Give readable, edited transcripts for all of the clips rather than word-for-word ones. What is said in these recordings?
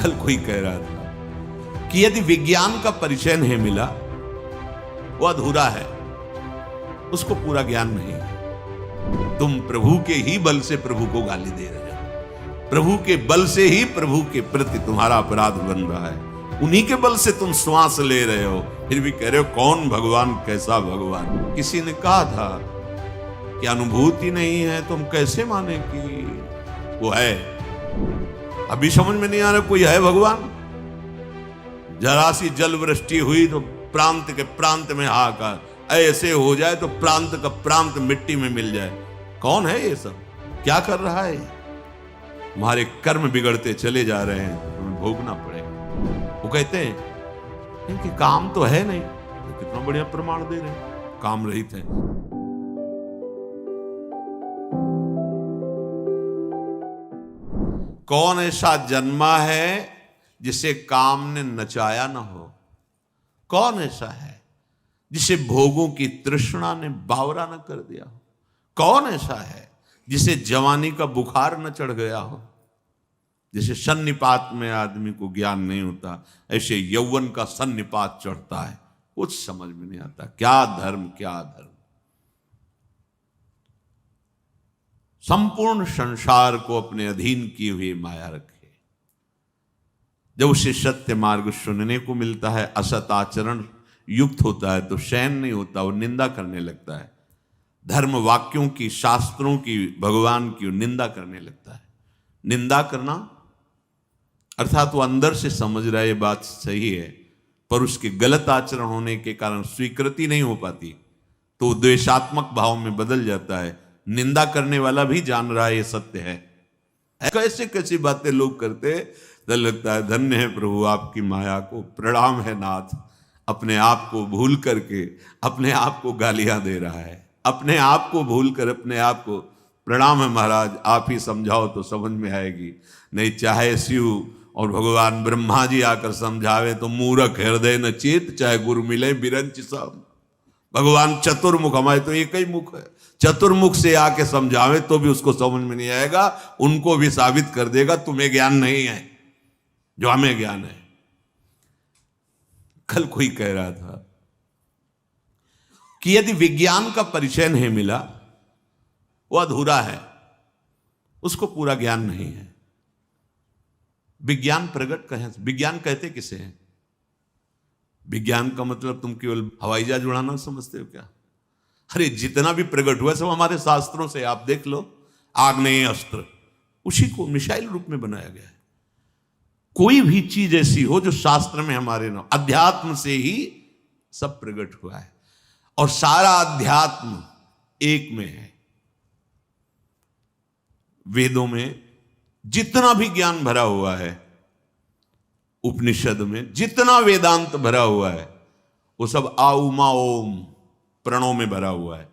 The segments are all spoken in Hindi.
कल कोई कह रहा था कि यदि विज्ञान का परिचय नहीं मिला वो अधूरा है, उसको पूरा ज्ञान नहीं है। तुम प्रभु के ही बल से प्रभु को गाली दे रहे हो, प्रभु के बल से ही प्रभु के प्रति तुम्हारा अपराध बन रहा है, उन्हीं के बल से तुम श्वास ले रहे हो, फिर भी कह रहे हो कौन भगवान, कैसा भगवान। किसी ने कहा था कि अनुभूति नहीं है तो हम कैसे माने कि वो है। अभी समझ में नहीं आ रहा कोई है भगवान। जरा सी जल वृष्टि हुई तो प्रांत के प्रांत में हाहाकार, ऐसे हो जाए तो प्रांत का प्रांत मिट्टी में मिल जाए। कौन है ये सब, क्या कर रहा है? हमारे कर्म बिगड़ते चले जा रहे हैं, हमें भोगना पड़ेगा। वो कहते हैं इनके काम तो है नहीं, तो कितना बढ़िया प्रमाण दे रहे हैं, काम रहित है। कौन ऐसा जन्मा है जिसे काम ने नचाया ना हो? कौन ऐसा है जिसे भोगों की तृष्णा ने बावरा न कर दिया हो? कौन ऐसा है जिसे जवानी का बुखार न चढ़ गया हो? जैसे सन्निपात में आदमी को ज्ञान नहीं होता, ऐसे यौवन का सन्निपात चढ़ता है, कुछ समझ में नहीं आता। क्या धर्म, क्या धर्म। संपूर्ण संसार को अपने अधीन किए हुए माया रखे। जब उसे सत्य मार्ग सुनने को मिलता है, असत आचरण युक्त होता है तो शयन नहीं होता, वो निंदा करने लगता है। धर्म वाक्यों की, शास्त्रों की, भगवान की निंदा करने लगता है। निंदा करना अर्थात वो अंदर से समझ रहा है ये बात सही है, पर उसके गलत आचरण होने के कारण स्वीकृति नहीं हो पाती तो द्वेषात्मक भाव में बदल जाता है। निंदा करने वाला भी जान रहा है ये सत्य है। कैसे कैसी बातें लोग करते, तो लगता है धन्य है प्रभु आपकी माया को, प्रणाम है नाथ। अपने आप को भूल करके अपने आप को गालियां दे रहा है, अपने आप को भूल कर अपने आप को। प्रणाम है महाराज, आप ही समझाओ तो समझ में आएगी, नहीं चाहे शिव और भगवान ब्रह्मा जी आकर समझावे तो मूर्ख हृदय न चेत, चाहे गुरु मिले बिरंच सब। भगवान चतुर्मुख, हमारे तो एक ही मुख है, चतुर्मुख से आके समझावे तो भी उसको समझ में नहीं आएगा, उनको भी साबित कर देगा तुम्हें ज्ञान नहीं है जो हमें ज्ञान है। कल कोई कह रहा था कि यदि विज्ञान का परिचय नहीं मिला वो अधूरा है, उसको पूरा ज्ञान नहीं है। विज्ञान प्रकट कहें, विज्ञान कहते किसे हैं? विज्ञान का मतलब तुम केवल हवाई जहाज उड़ाना समझते हो क्या? अरे जितना भी प्रकट हुआ सब हमारे शास्त्रों से, आप देख लो। आग्नेय अस्त्र उसी को मिसाइल रूप में बनाया गया है। कोई भी चीज ऐसी हो जो शास्त्र में हमारे ना, अध्यात्म से ही सब प्रकट हुआ है और सारा अध्यात्म एक में है। वेदों में जितना भी ज्ञान भरा हुआ है, उपनिषद में जितना वेदांत भरा हुआ है, वो सब आ उमा ओम प्रणव में भरा हुआ है।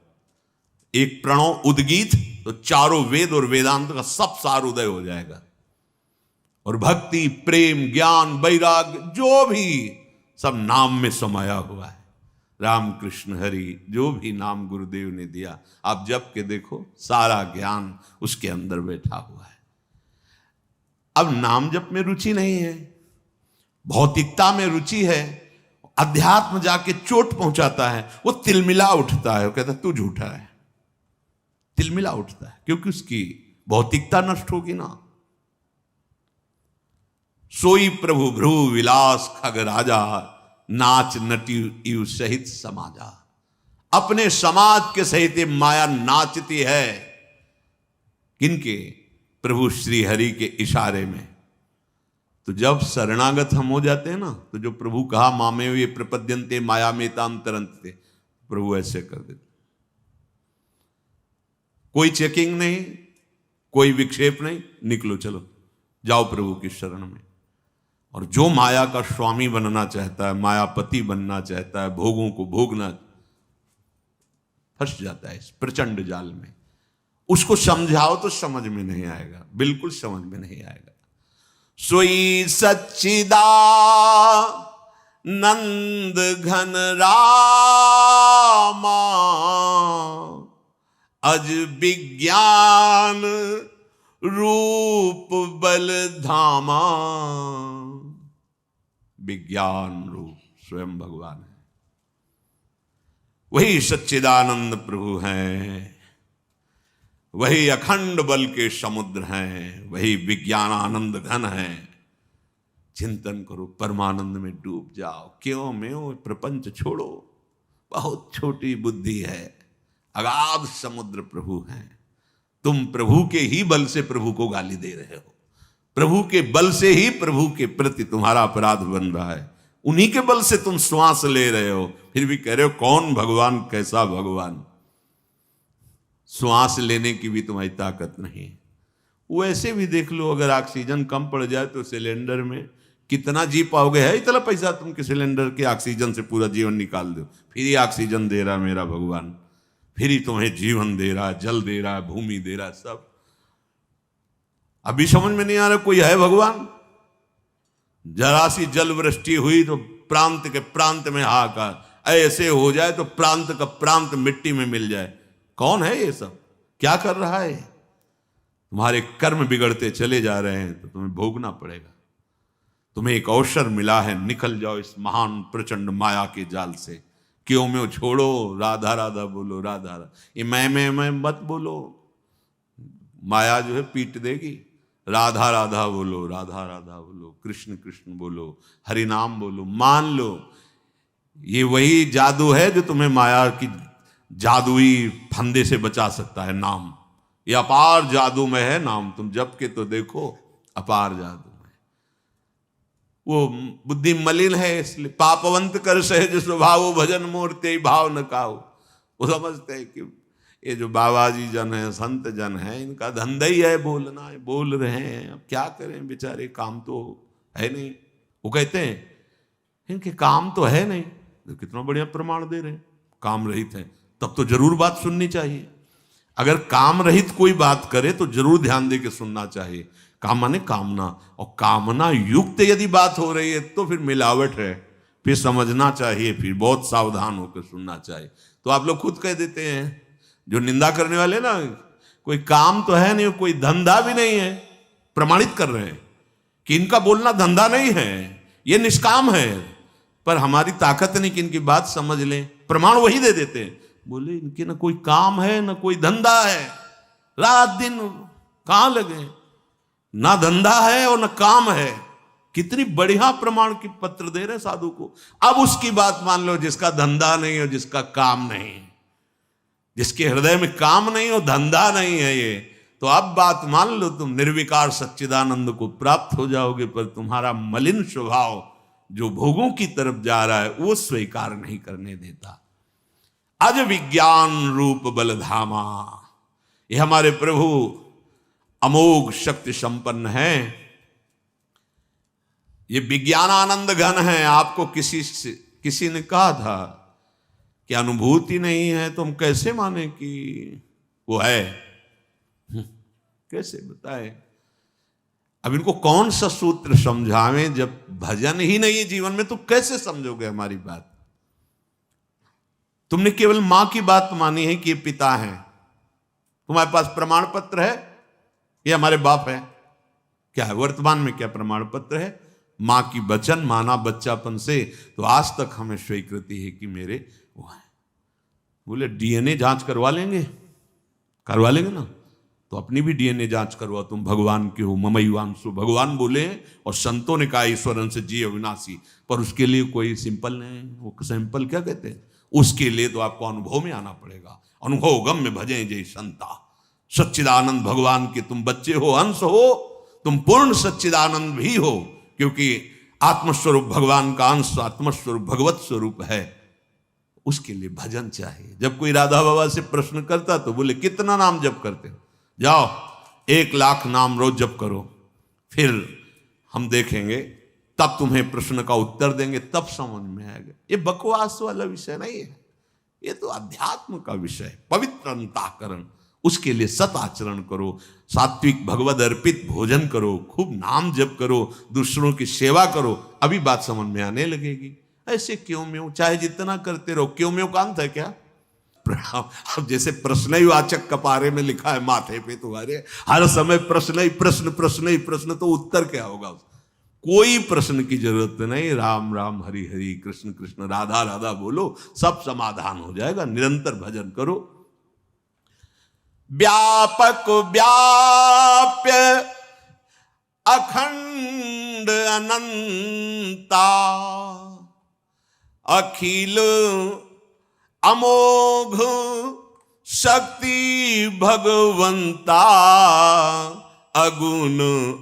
एक प्रणव उद्गीत तो चारों वेद और वेदांत का सब सार उदय हो जाएगा। और भक्ति, प्रेम, ज्ञान, वैराग्य जो भी सब नाम में समाया हुआ है। राम कृष्ण हरि जो भी नाम गुरुदेव ने दिया, आप जप के देखो, सारा ज्ञान उसके अंदर बैठा हुआ है। अब नाम जप में रुचि नहीं है, भौतिकता में रुचि है, अध्यात्म जाके चोट पहुंचाता है, वो तिलमिला उठता है, वो कहता है तू झूठा है। तिलमिला उठता है क्योंकि उसकी भौतिकता नष्ट होगी ना। सोई प्रभु भ्रू विलास खग राजा, नाच नटी यू सहित समाजा। अपने समाज के सहित माया नाचती है, किनके? प्रभु श्री हरि के इशारे में। तो जब शरणागत हम हो जाते हैं ना, तो जो प्रभु कहा मामे ये प्रपद्यन्ते माया में तांतरन्ते, प्रभु ऐसे कर देते। कोई चेकिंग नहीं, कोई विक्षेप नहीं, निकलो चलो जाओ प्रभु की शरण में। और जो माया का स्वामी बनना चाहता है, मायापति बनना चाहता है, भोगों को भोगना, फंस जाता है इस प्रचंड जाल में। उसको समझाओ तो समझ में नहीं आएगा, बिल्कुल समझ में नहीं आएगा। सोई सच्चिदा नंद घन रामा, अज विज्ञान रूप बल धामा। विज्ञान रूप स्वयं भगवान है। वही सच्चिदानंद प्रभु हैं, वही अखंड बल के समुद्र हैं, वही विज्ञानानंद घन हैं। चिंतन करो, परमानंद में डूब जाओ। क्यों में प्रपंच छोड़ो, बहुत छोटी बुद्धि है, अगाध समुद्र प्रभु हैं। तुम प्रभु के ही बल से प्रभु को गाली दे रहे हो, प्रभु के बल से ही प्रभु के प्रति तुम्हारा अपराध बन रहा है, उन्हीं के बल से तुम श्वास ले रहे हो, फिर भी कह रहे हो कौन भगवान, कैसा भगवान। श्वास लेने की भी तुम्हारी ताकत नहीं। वैसे भी देख लो, अगर ऑक्सीजन कम पड़ जाए तो सिलेंडर में कितना जी पाओगे? है इतना पैसा तुम के सिलेंडर के ऑक्सीजन से पूरा जीवन निकाल दो। फिर ही ऑक्सीजन दे रहा मेरा भगवान, फिर ही तुम्हें जीवन दे रहा, जल दे रहा, भूमि दे रहा, सब। अभी समझ में नहीं आ रहा कोई है भगवान? जरा सी जल वृष्टि हुई तो प्रांत के प्रांत में हाहाकार, ऐसे हो जाए तो प्रांत का प्रांत मिट्टी में मिल जाए। कौन है ये सब? क्या कर रहा है? तुम्हारे कर्म बिगड़ते चले जा रहे हैं तो तुम्हें भोगना पड़ेगा। तुम्हें एक अवसर मिला है, निकल जाओ इस महान प्रचंड माया के जाल से। क्यों में छोड़ो, राधा राधा बोलो, राधा राधा। ये मैं मत बोलो, माया जो है पीट देगी। राधा राधा बोलो, राधा राधा बोलो, कृष्ण कृष्ण बोलो, हरि नाम बोलो, मान लो ये वही जादू है जो तुम्हें माया की जादुई फंदे से बचा सकता है। नाम ये अपार जादू में है। नाम तुम जप के तो देखो, अपार जादू में। वो बुद्धि मलिन है, इसलिए पापवंत कर सहज स्वभाव, भजन मूर्ति भाव न काओ। वो समझते हैं कि ये जो बाबा जी जन है, संत जन है, इनका धंधा ही है बोलना है, बोल रहे हैं, अब क्या करें बेचारे, काम तो है नहीं। वो कहते हैं इनके काम तो है नहीं, तो कितना बढ़िया प्रमाण दे रहे हैं, काम रहित है, तब तो जरूर बात सुननी चाहिए। अगर काम रहित कोई बात करे तो जरूर ध्यान दे के सुनना चाहिए। काम माने कामना, और कामना युक्त यदि बात हो रही है तो फिर मिलावट है, फिर समझना चाहिए, फिर बहुत सावधान होकर सुनना चाहिए। तो आप लोग खुद कह देते हैं, जो निंदा करने वाले ना, कोई काम तो है नहीं, कोई धंधा भी नहीं है, प्रमाणित कर रहे हैं कि इनका बोलना धंधा नहीं है, ये निष्काम है। पर हमारी ताकत नहीं कि इनकी बात समझ लें, प्रमाण वही दे देते हैं। बोले इनके ना कोई काम है ना कोई धंधा है, रात दिन कहां लगे, ना धंधा है और ना काम है। कितनी बढ़िया प्रमाण की पत्र दे रहे साधु को। अब उसकी बात मान लो जिसका धंधा नहीं और जिसका काम नहीं, जिसके हृदय में काम नहीं और धंधा नहीं है ये, तो अब बात मान लो तुम निर्विकार सच्चिदानंद को प्राप्त हो जाओगे। पर तुम्हारा मलिन स्वभाव जो भोगों की तरफ जा रहा है वो स्वीकार नहीं करने देता। अज विज्ञान रूप बलधामा, ये हमारे प्रभु अमोघ शक्ति संपन्न है, ये विज्ञानानंद घन है। आपको किसी ने कहा था कि अनुभूति नहीं है तो हम कैसे माने कि वो है? कैसे बताए? अब इनको कौन सा सूत्र समझावें? जब भजन ही नहीं है जीवन में तो कैसे समझोगे हमारी बात? तुमने केवल मां की बात मानी है कि ये पिता है, तुम्हारे पास प्रमाण पत्र है ये हमारे बाप है? क्या है वर्तमान में? क्या प्रमाण पत्र है? मां की वचन माना बच्चापन से, तो आज तक हमें स्वीकृति है कि मेरे वो है। बोले डीएनए जांच करवा लेंगे ना, तो अपनी भी डीएनए जांच करवाओ, तुम भगवान के हो। ममैवांशु भगवान बोले, और संतों ने कहा ईश्वरन से जी अविनाशी। पर उसके लिए कोई सिंपल नहीं, वो सैंपल क्या कहते हैं, उसके लिए तो आपको अनुभव में आना पड़ेगा। अनुभव गम में भजे जय संता। सच्चिदानंद भगवान के तुम बच्चे हो, अंश हो, तुम पूर्ण सच्चिदानंद भी हो, क्योंकि आत्मस्वरूप भगवान का अंश, आत्मस्वरूप भगवत स्वरूप है। उसके लिए भजन चाहिए। जब कोई राधा बाबा से प्रश्न करता तो बोले कितना नाम जप करते हो? जाओ 1,00,000 नाम रोज जप करो, फिर हम देखेंगे, तब तुम्हें प्रश्न का उत्तर देंगे, तब समझ में आएगा। ये बकवास वाला विषय नहीं है, ये तो अध्यात्म का विषय, पवित्र अंतःकरण। उसके लिए सत आचरण करो, सात्विक भगवद अर्पित भोजन करो, खूब नाम जप करो, दूसरों की सेवा करो, अभी बात समझ में आने लगेगी। ऐसे क्यों में चाहे जितना करते रहो, क्यों में का अंत है क्या? अब जैसे प्रश्न ही वाचक कपारे में लिखा है माथे पे तुम्हारे, हर समय प्रश्न ही प्रश्न, प्रश्न ही प्रश्न, तो उत्तर क्या होगा? कोई प्रश्न की जरूरत नहीं, राम राम हरि हरि कृष्ण कृष्ण राधा राधा बोलो, सब समाधान हो जाएगा। निरंतर भजन करो। व्यापक व्याप्य अखंड अनंता, अखिल अमोघ शक्ति भगवंता, अगुण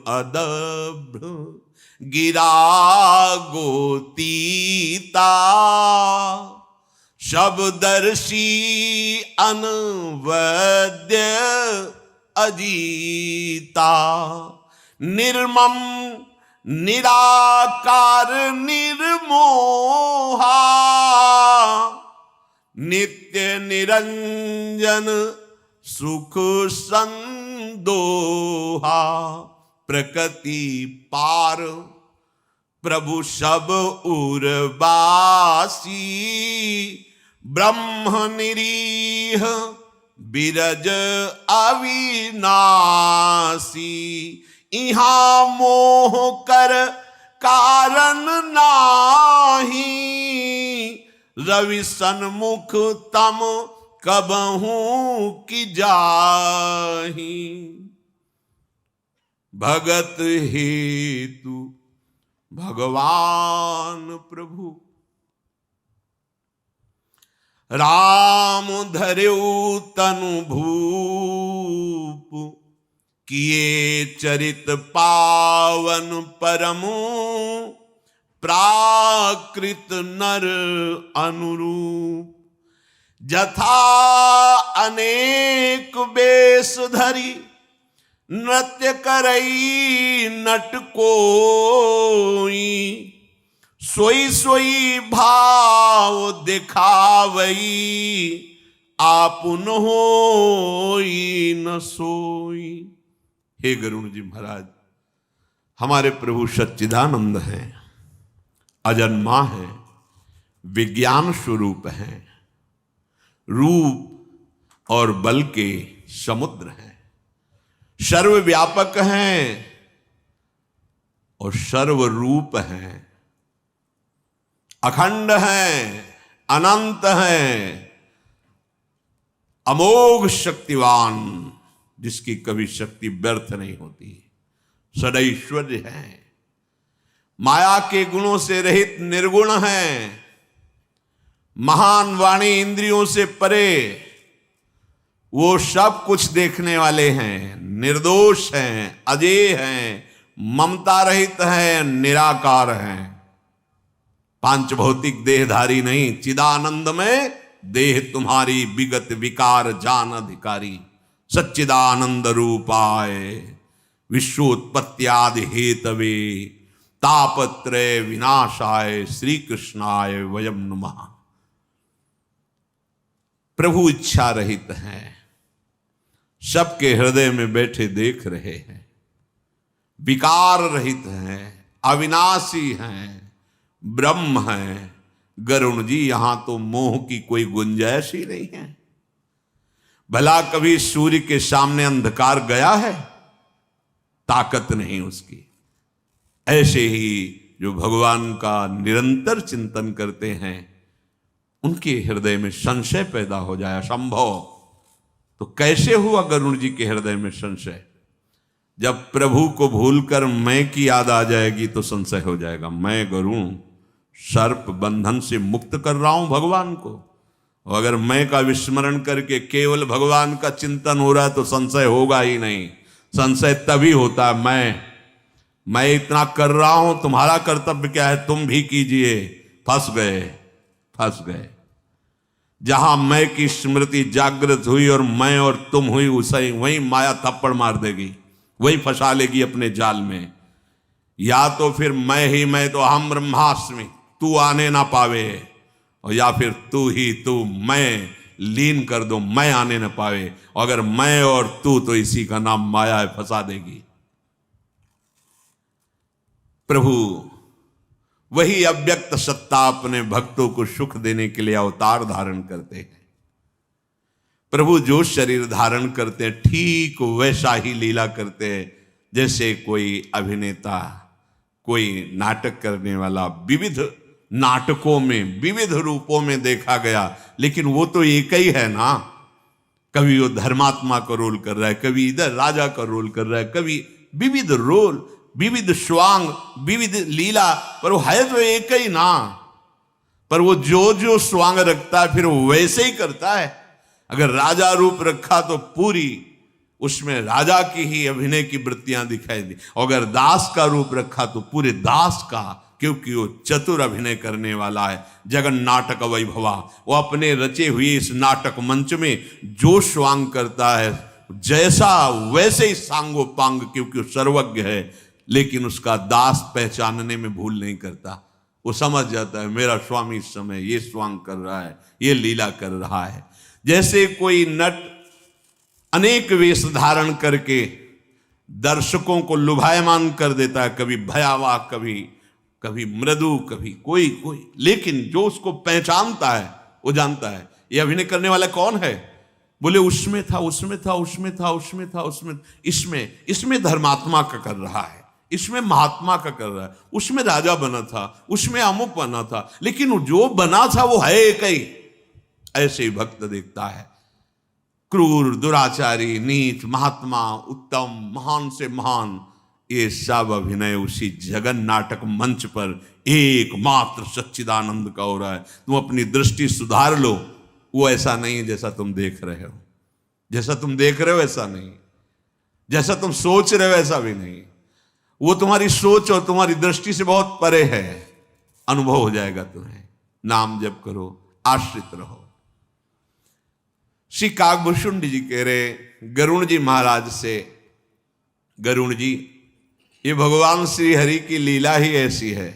अदभ्र गिरा गोतीता, शब्दर्षि अनवद्य अजीता, निर्मम निराकार निर्मोहा, नित्य निरंजन सुख संदोहा, प्रकृति पार प्रभु सब उर्वासी, ब्रह्म निरीह बिरज अविनाशी, इहाँ मोह कर कारण नाही, रवि सन्मुख तम कबहू की जाही, भगत हेतु भगवान प्रभु, राम धर्यो तनु भूप, किए चरित पावन परमु, प्राकृत नर अनुरूप, जथा अनेक वेश धरी, नृत्य करई नट कोई, सोई सोई भाव दिखावई, आपुन होई न सोई। हे गरुण जी महाराज, हमारे प्रभु सच्चिदानंद हैं, अजन्मा है, विज्ञान स्वरूप हैं, रूप और बल के समुद्र हैं, सर्वव्यापक हैं और सर्वरूप हैं, अखंड हैं, अनंत हैं, अमोघ शक्तिवान, जिसकी कभी शक्ति व्यर्थ नहीं होती, सदैश्वर्य है, माया के गुणों से रहित निर्गुण हैं, महान वाणी इंद्रियों से परे, वो सब कुछ देखने वाले हैं, निर्दोष हैं, अजेय हैं, ममता रहित हैं, निराकार हैं, पांच भौतिक देहधारी नहीं, चिदानंद में देह तुम्हारी विगत विकार जान अधिकारी, सच्चिदानंद रूपाय विश्वोत्पत्त्यादि हेतवे तापत्रय विनाशाय श्री कृष्णाय वयम नमः। प्रभु इच्छा रहित हैं, सबके हृदय में बैठे देख रहे हैं, विकार रहित हैं, अविनाशी हैं, ब्रह्म हैं। गरुण जी, यहां तो मोह की कोई गुंजाइश ही नहीं है। भला कभी सूर्य के सामने अंधकार गया है? ताकत नहीं उसकी। ऐसे ही जो भगवान का निरंतर चिंतन करते हैं, उनके हृदय में संशय पैदा हो जाए असंभव। तो कैसे हुआ गरुड़ जी के हृदय में संशय? जब प्रभु को भूलकर मैं की याद आ जाएगी तो संशय हो जाएगा। मैं गरुड़ सर्प बंधन से मुक्त कर रहा हूं भगवान को, और अगर मैं का विस्मरण करके केवल भगवान का चिंतन हो रहा है तो संशय होगा ही नहीं। संशय तभी होता है मैं इतना कर रहा हूं, तुम्हारा कर्तव्य क्या है, तुम भी कीजिए। फंस गए। जहां मैं की स्मृति जागृत हुई और मैं और तुम हुई, उसे वही माया थप्पड़ मार देगी, वही फंसा लेगी अपने जाल में। या तो फिर मैं ही मैं, तो हम ब्रह्मास्मि, तू आने ना पावे, और या फिर तू ही तू मैं लीन कर दो, मैं आने ना पावे। और अगर मैं और तू, तो इसी का नाम माया है, फंसा देगी। प्रभु वही अव्यक्त सत्ता अपने भक्तों को सुख देने के लिए अवतार धारण करते हैं। प्रभु जो शरीर धारण करते हैं, ठीक वैसा ही लीला करते हैं जैसे कोई अभिनेता कोई नाटक करने वाला विविध नाटकों में विविध रूपों में देखा गया, लेकिन वो तो एक ही है ना। कभी वो धर्मात्मा का रोल कर रहा है, कभी इधर राजा का रोल कर रहा है, कभी विविध रोल, विविध स्वांग, विविध लीला, पर वो है तो एक ही ना। पर वो जो जो स्वांग रखता है फिर वो वैसे ही करता है। अगर राजा रूप रखा तो पूरी उसमें राजा की ही अभिनय की वृत्तियां दिखाई दी, और अगर दास का रूप रखा तो पूरे दास का, क्योंकि वो चतुर अभिनय करने वाला है। जगन नाटक वैभवा, वो अपने रचे हुए इस नाटक मंच में जो स्वांग करता है जैसा वैसे ही सांगो पांग, क्योंकि वो सर्वज्ञ है। लेकिन उसका दास पहचानने में भूल नहीं करता, वो समझ जाता है मेरा स्वामी इस समय ये स्वांग कर रहा है, ये लीला कर रहा है। जैसे कोई नट अनेक वेश धारण करके दर्शकों को लुभायमान कर देता है, कभी भयावह, कभी मृदु, कभी कोई, लेकिन जो उसको पहचानता है वो जानता है ये अभिनय करने वाला कौन है। बोले उसमें था, उसमें था, उसमें था, उसमें था, उसमें, इसमें धर्मात्मा का कर रहा है, इसमें महात्मा का कर रहा है, उसमें राजा बना था, उसमें अमुक बना था, लेकिन जो बना था वो है एक ही। ऐसे ही भक्त देखता है क्रूर, दुराचारी, नीच, महात्मा, उत्तम, महान से महान, ये सब अभिनय उसी जगन नाटक मंच पर एकमात्र सच्चिदानंद का हो रहा है। तुम अपनी दृष्टि सुधार लो, वो ऐसा नहीं है जैसा तुम देख रहे हो। जैसा तुम देख रहे हो ऐसा नहीं, जैसा तुम सोच रहे हो ऐसा भी नहीं। वो तुम्हारी सोच और तुम्हारी दृष्टि से बहुत परे है। अनुभव हो जाएगा तुम्हें। नाम जप करो, आश्रित रहो। श्री काकभूषुंड जी कह रहे गरुण जी महाराज से, गरुण जी ये भगवान श्री हरि की लीला ही ऐसी है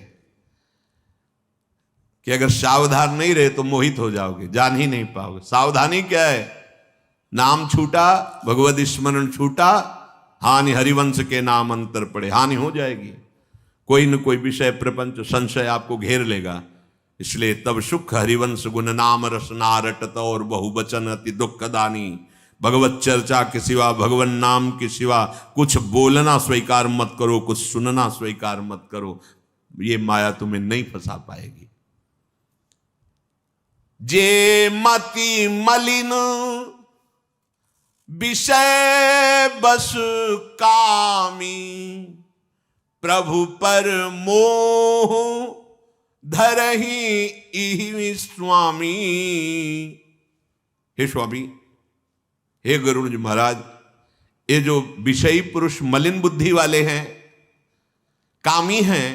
कि अगर सावधान नहीं रहे तो मोहित हो जाओगे, जान ही नहीं पाओगे। सावधानी क्या है? नाम छूटा, भगवत स्मरण छूटा, हानि हरिवंश के नाम अंतर पड़े, हानि हो जाएगी। कोई न कोई विषय, प्रपंच, संशय आपको घेर लेगा। इसलिए तब सुख हरिवंश गुण नाम रसना रटत और बहुवचन अति दुखदानी। भगवत चर्चा के सिवा, भगवान नाम के सिवा कुछ बोलना स्वीकार मत करो, कुछ सुनना स्वीकार मत करो। ये माया तुम्हें नहीं फंसा पाएगी। जे मति मलिन विषय बस कामी, प्रभु पर मोह धरहि इहि स्वामी। हे स्वामी, हे गरुण जी महाराज, ये जो विषयी पुरुष मलिन बुद्धि वाले हैं, कामी हैं,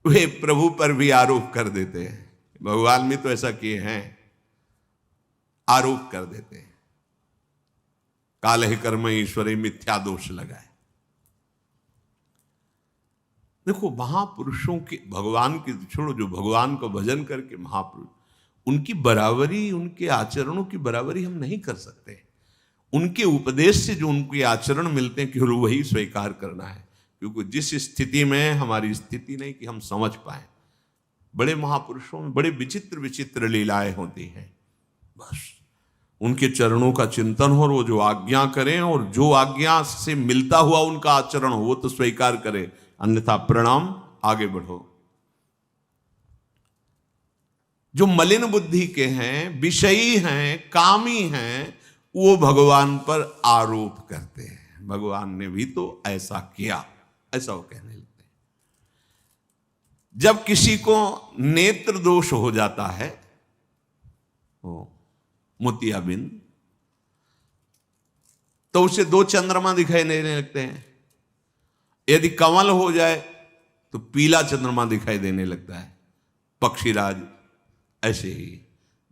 वे प्रभु पर भी आरोप कर देते हैं। भगवान भी तो ऐसा किए हैं, आरोप कर देते हैं। काल ही कर्म ईश्वरी मिथ्या दोष लगाए। देखो महापुरुषों के, भगवान की छोड़ो, जो भगवान को भजन करके महापुरुष, उनकी बराबरी, उनके आचरणों की बराबरी हम नहीं कर सकते। उनके उपदेश से जो उनके आचरण मिलते हैं केवल वही स्वीकार करना है, क्योंकि जिस स्थिति में हमारी स्थिति नहीं कि हम समझ पाए। बड़े महापुरुषों में बड़े विचित्र विचित्र लीलाएं होती हैं। बस उनके चरणों का चिंतन हो और वो जो आज्ञा करें और जो आज्ञा से मिलता हुआ उनका आचरण हो वो तो स्वीकार करें, अन्यथा प्रणाम, आगे बढ़ो। जो मलिन बुद्धि के हैं, विषयी हैं, कामी हैं, वो भगवान पर आरोप करते हैं। भगवान ने भी तो ऐसा किया, ऐसा वो कहने लगते हैं। जब किसी को नेत्र दोष हो जाता है, मोतियाबिंद, तो उसे दो चंद्रमा दिखाई देने लगते हैं। यदि कमल हो जाए तो पीला चंद्रमा दिखाई देने लगता है। पक्षीराज ऐसे ही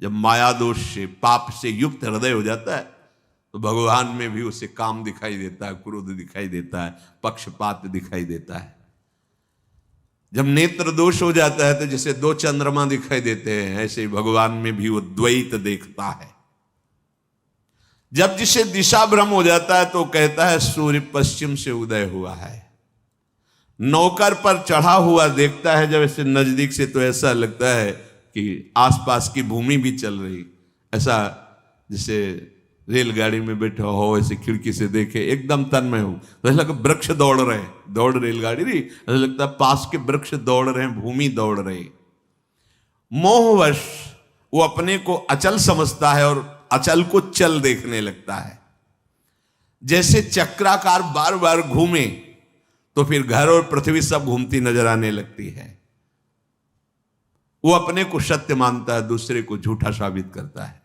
जब माया दोष से, पाप से युक्त हृदय हो जाता है तो भगवान में भी उसे काम दिखाई देता है, क्रोध दिखाई देता है, पक्षपात दिखाई देता है। जब नेत्र दोष हो जाता है तो जैसे दो चंद्रमा दिखाई देते हैं, ऐसे ही भगवान में भी वो द्वैत देखता है। जब जिसे दिशा भ्रम हो जाता है तो कहता है सूर्य पश्चिम से उदय हुआ है। नौकर पर चढ़ा हुआ देखता है जब ऐसे नजदीक से, तो ऐसा लगता है कि आसपास की भूमि भी चल रही, ऐसा जैसे रेलगाड़ी में बैठा हो, ऐसे खिड़की से देखे, एकदम तन्मय हो, तो ऐसा लगता वृक्ष दौड़ रहे, दौड़ रेलगाड़ी रही, ऐसा लगता है पास के वृक्ष दौड़ रहे हैं, भूमि दौड़ रही। मोहवश वो अपने को अचल समझता है और अचल को चल देखने लगता है। जैसे चक्राकार बार बार घूमे तो फिर घर और पृथ्वी सब घूमती नजर आने लगती है। वो अपने को सत्य मानता है, दूसरे को झूठा साबित करता है।